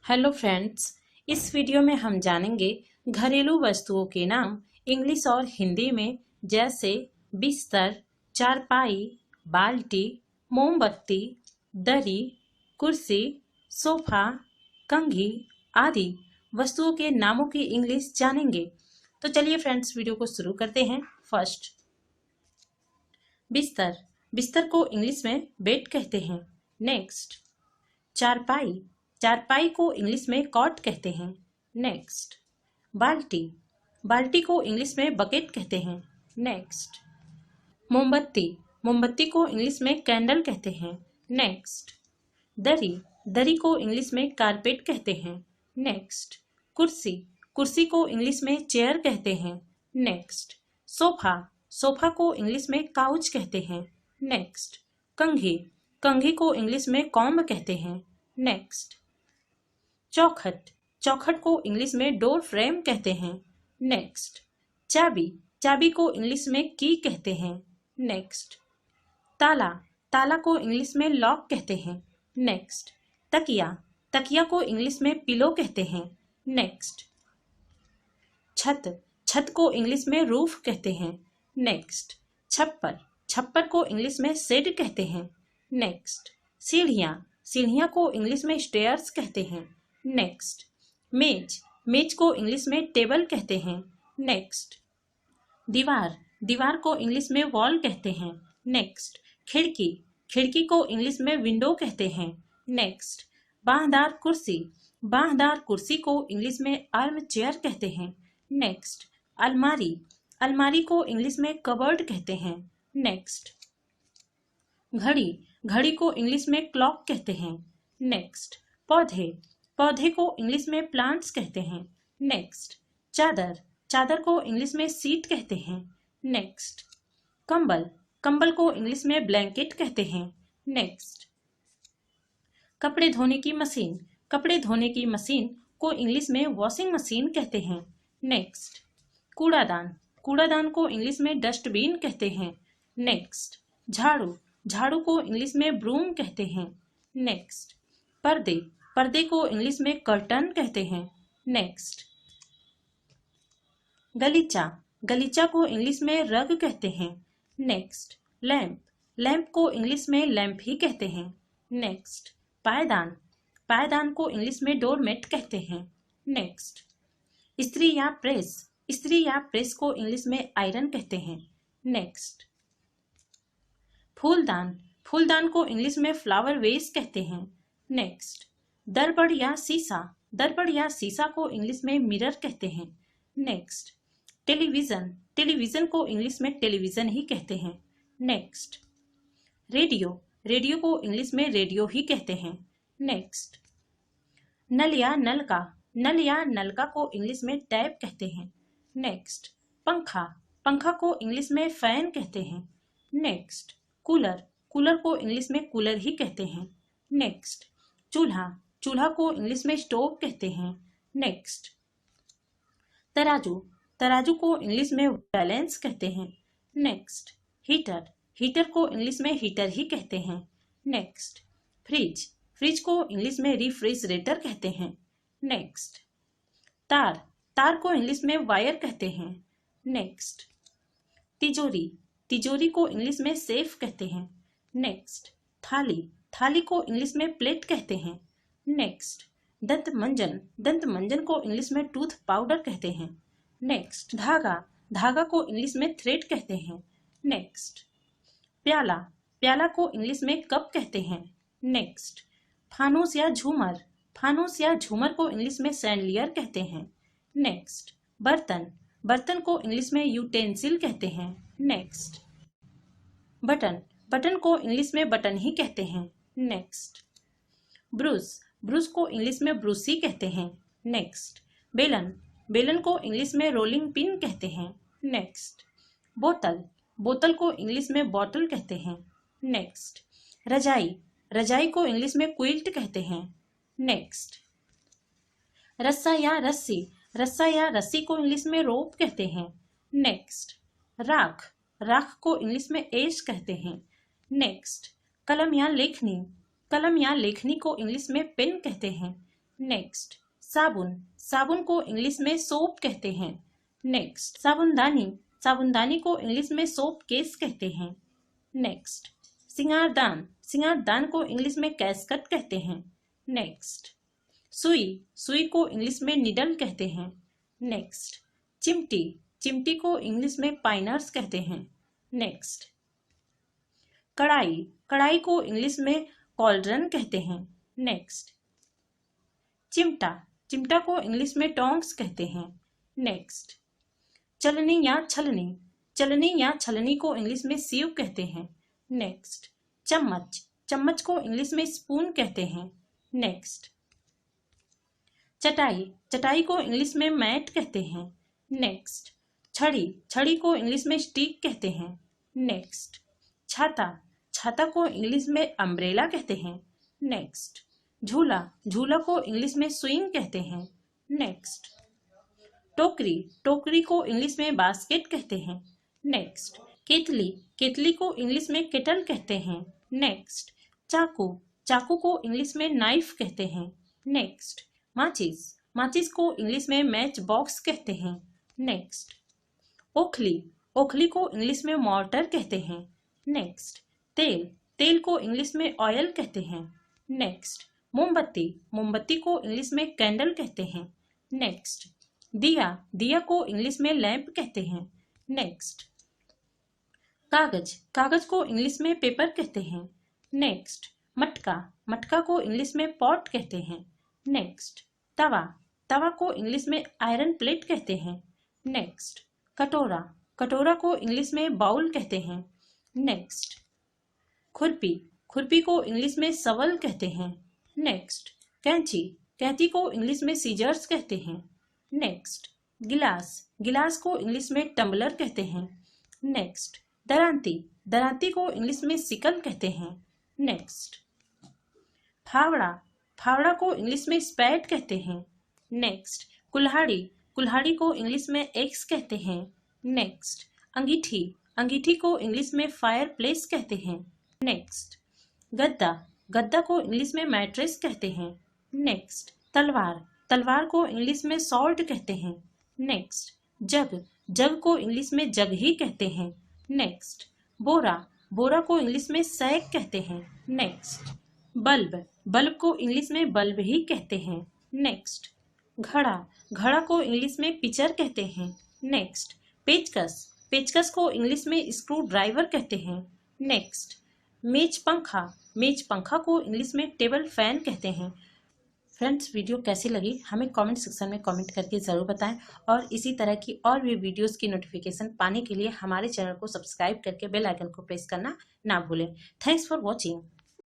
Hello friends, इस video में हम जानेंगे घरेलू वस्तुओं के नाम इंग्लिश और हिंदी में, जैसे बिस्तर, चारपाई, बाल्टी, मोमबत्ती, दरी, कुर्सी, सोफा, कंघी आदि वस्तुओं के नामों की इंग्लिश जानेंगे। तो चलिए फ्रेंड्स, वीडियो को शुरू करते हैं। फर्स्ट, बिस्तर। बिस्तर को इंग्लिश में बेड कहते हैं। नेक्स्ट, चारपाई। चारपाई को इंग्लिश में कॉट कहते हैं। नेक्स्ट, बाल्टी। बाल्टी को इंग्लिश में बकेट कहते हैं। नेक्स्ट, मोमबत्ती। मोमबत्ती को इंग्लिश में कैंडल कहते हैं। नेक्स्ट, दरी। दरी को इंग्लिश में कारपेट कहते हैं। नेक्स्ट, कुर्सी। कुर्सी को इंग्लिश में चेयर कहते हैं। Next, sofa. सोफा को इंग्लिश में काउच कहते हैं। नेक्स्ट, कंघी। कंघी को इंग्लिश में कॉम्ब कहते हैं। नेक्स्ट, चौखट। चौखट को इंग्लिश में डोर फ्रेम कहते हैं। नेक्स्ट, चाबी। चाबी को इंग्लिश में की कहते हैं। नेक्स्ट, ताला। ताला को इंग्लिश में लॉक कहते हैं। नेक्स्ट, तकिया। तकिया को इंग्लिश में पिलो कहते हैं। नेक्स्ट, छत। छत को इंग्लिश में रूफ कहते हैं। नेक्स्ट, छप्पर। छप्पर को इंग्लिश में शेड कहते हैं। नेक्स्ट, सीढ़ियाँ। सीढ़ियाँ को इंग्लिश में स्टेयर्स कहते हैं। नेक्स्ट, मेज। मेज को इंग्लिश में टेबल कहते हैं। नेक्स्ट, दीवार। दीवार को इंग्लिश में वॉल कहते हैं। नेक्स्ट, खिड़की। खिड़की को इंग्लिश में विंडो कहते हैं। नेक्स्ट, बांहदार कुर्सी। बांहदार कुर्सी को इंग्लिश में आर्म चेयर कहते हैं। नेक्स्ट, अलमारी। अलमारी को इंग्लिश में कबर्ड कहते हैं। नेक्स्ट, घड़ी। घड़ी को इंग्लिश में क्लॉक कहते हैं। नेक्स्ट, पौधे। पौधे को इंग्लिश में प्लांट्स कहते हैं। नेक्स्ट, चादर। चादर को इंग्लिश में सीट कहते हैं। नेक्स्ट, कंबल। कंबल को इंग्लिश में ब्लैंकेट कहते हैं। नेक्स्ट, कपड़े धोने की मशीन। कपड़े धोने की मशीन को इंग्लिश में वॉशिंग मशीन कहते हैं। नेक्स्ट, कूड़ादान। कूड़ादान को इंग्लिश में डस्टबिन कहते हैं। नेक्स्ट, झाड़ू। झाड़ू को इंग्लिश में ब्रूम कहते हैं। नेक्स्ट, पर्दे। पर्दे को इंग्लिश में कर्टन कहते हैं। नेक्स्ट, गलीचा। गलीचा को इंग्लिश में रग कहते हैं। Next, lamp. लैंप को इंग्लिश में लैंप ही कहते हैं। नेक्स्ट, पायदान। पायदान को इंग्लिश में डोरमेट कहते हैं। नेक्स्ट, इस्त्री या प्रेस। इस्त्री या प्रेस को इंग्लिश में आयरन कहते हैं। नेक्स्ट, फूलदान। फूलदान को इंग्लिश में फ्लावर वेस कहते हैं। नेक्स्ट, दरबड़ या शीशा। दरबड़ या शीशा को इंग्लिश में मिरर कहते हैं। Next, television. टेलीविजन को इंग्लिश में टेलीविजन ही कहते हैं। Next, radio. रेडियो को इंग्लिश में रेडियो ही कहते हैं। नेक्स्ट, नल या नलका। नल या नलका को इंग्लिश में टैप कहते हैं। नेक्स्ट, पंखा। पंखा को इंग्लिश में फैन कहते हैं। Next, cooler. कूलर को इंग्लिश में कूलर ही कहते हैं। नेक्स्ट, चूल्हा। चूल्हा को इंग्लिश में स्टोव कहते हैं। नेक्स्ट, तराजू। तराजू को इंग्लिश में बैलेंस कहते हैं। Next, heater. हीटर को इंग्लिश में हीटर ही कहते हैं। Next, fridge. फ्रिज को इंग्लिश में रेफ्रिजरेटर कहते हैं। नेक्स्ट, तार। तार को इंग्लिश में वायर कहते हैं। नेक्स्ट, तिजोरी। तिजोरी को इंग्लिश में सेफ कहते हैं। नेक्स्ट, थाली। थाली को इंग्लिश में प्लेट कहते हैं। नेक्स्ट, दंत मंजन। दंत मंजन को इंग्लिश में टूथ पाउडर कहते हैं। नेक्स्ट, धागा। धागा को इंग्लिश में थ्रेड कहते हैं। नेक्स्ट, प्याला। प्याला को इंग्लिश में कप कहते हैं। नेक्स्ट, फानूस या झूमर। फानूस या झूमर को इंग्लिश में सैंडलियर कहते हैं। नेक्स्ट, बर्तन। बर्तन को इंग्लिश में यूटेंसिल कहते हैं। Next, button. बटन को इंग्लिश में बटन ही कहते हैं। Next, Bruce. ब्रूस को इंग्लिश में ब्रूसी कहते हैं। नेक्स्ट, बेलन। बेलन को इंग्लिश में रोलिंग पिन कहते हैं। नेक्स्ट, बोतल। बोतल को इंग्लिश में बॉटल कहते हैं। नेक्स्ट, रजाई। रजाई को इंग्लिश में क्विल्ट कहते हैं। नेक्स्ट, रस्सा या रस्सी। रस्सा या रस्सी को इंग्लिश में रोप कहते हैं। नेक्स्ट, राख। राख को इंग्लिश में एश कहते हैं। नेक्स्ट, कलम या लेखनी। कलम या लेखनी को इंग्लिश में पेन कहते हैं। नेक्स्ट, साबुन, साबुन को इंग्लिश में सोप कहते हैं। नेक्स्ट, साबुनदानी, साबुनदानी को इंग्लिश में सोप केस कहते हैं। नेक्स्ट, सिंगारदान, सिंगारदान को इंग्लिश में कैसकट कहते हैं। नेक्स्ट, सुई, सुई को इंग्लिश में निडल कहते हैं। नेक्स्ट, चिमटी, चिमटी को इंग्लिश में पाइनर्स कहते हैं। नेक्स्ट, कढ़ाई, कढ़ाई को इंग्लिश में कॉल्ड्रन कहते हैं। नेक्स्ट, चिमटा, चिमटा को इंग्लिश में टोंग्स कहते हैं। नेक्स्ट, चलनी या छलनी, चलनी या छलनी को इंग्लिश में सीव कहते हैं। नेक्स्ट, चम्मच, चम्मच को इंग्लिश में स्पून कहते हैं। नेक्स्ट, चटाई, चटाई को इंग्लिश में मैट कहते हैं। नेक्स्ट, छड़ी, छड़ी को इंग्लिश में स्टिक कहते हैं। नेक्स्ट, छाता, छाता को इंग्लिश में अम्ब्रेला कहते हैं। नेक्स्ट, झूला, झूला को इंग्लिश में स्विंग कहते हैं। नेक्स्ट, टोकरी, टोकरी को इंग्लिश में बास्केट कहते हैं। नेक्स्ट, केतली, केतली को इंग्लिश में केटल कहते हैं। नेक्स्ट, चाकू, चाकू को इंग्लिश में नाइफ कहते हैं। नेक्स्ट, माचिस, माचिस को इंग्लिश में मैच बॉक्स कहते हैं। नेक्स्ट, ओखली, ओखली को इंग्लिश में मॉर्टर कहते हैं। नेक्स्ट, तेल, तेल को इंग्लिश में ऑयल कहते हैं। नेक्स्ट, मोमबत्ती, मोमबत्ती को इंग्लिश में कैंडल कहते हैं। नेक्स्ट, दिया, दिया को इंग्लिश में लैंप कहते हैं। नेक्स्ट, कागज, कागज को इंग्लिश में पेपर कहते हैं। नेक्स्ट, मटका, मटका को इंग्लिश में पॉट कहते हैं। नेक्स्ट, तवा, तवा को इंग्लिश में आयरन प्लेट कहते हैं। नेक्स्ट, कटोरा, कटोरा को इंग्लिश में बाउल कहते हैं। नेक्स्ट, खुरपी, खुरपी को इंग्लिश में सवल कहते हैं। नेक्स्ट, कैंची, कैंची को इंग्लिश में सीजर्स कहते हैं। नेक्स्ट, गिलास, गिलास को इंग्लिश में टम्बलर कहते हैं। नेक्स्ट, दरांती, दरांती को इंग्लिश में सिकल कहते हैं। नेक्स्ट, फावड़ा, फावड़ा को इंग्लिश में स्पैड कहते हैं। नेक्स्ट, कुल्हाड़ी, कुल्हाड़ी को इंग्लिश में एक्स कहते हैं। नेक्स्ट, अंगीठी, अंगीठी को इंग्लिश में फायर प्लेस कहते हैं। नेक्स्ट, गद्दा, गद्दा को इंग्लिश में मैट्रेस कहते हैं। नेक्स्ट, तलवार, तलवार को इंग्लिश में सॉर्ड कहते हैं। नेक्स्ट, जग, जग को इंग्लिश में जग ही कहते हैं। नेक्स्ट, बोरा, बोरा को इंग्लिश में सैक कहते हैं। नेक्स्ट, बल्ब, बल्ब को इंग्लिश में बल्ब ही कहते हैं। नेक्स्ट, घड़ा, घड़ा को इंग्लिश में पिचर कहते हैं। नेक्स्ट, पेचकस, पेचकस को इंग्लिश में स्क्रू ड्राइवर कहते हैं। नेक्स्ट, मेज पंखा, मेज पंखा को इंग्लिश में टेबल फैन कहते हैं। फ्रेंड्स, वीडियो कैसी लगी हमें कमेंट सेक्शन में कमेंट करके ज़रूर बताएं और इसी तरह की और भी वीडियोस की नोटिफिकेशन पाने के लिए हमारे चैनल को सब्सक्राइब करके बेल आइकन को प्रेस करना ना भूलें। Thanks for watching.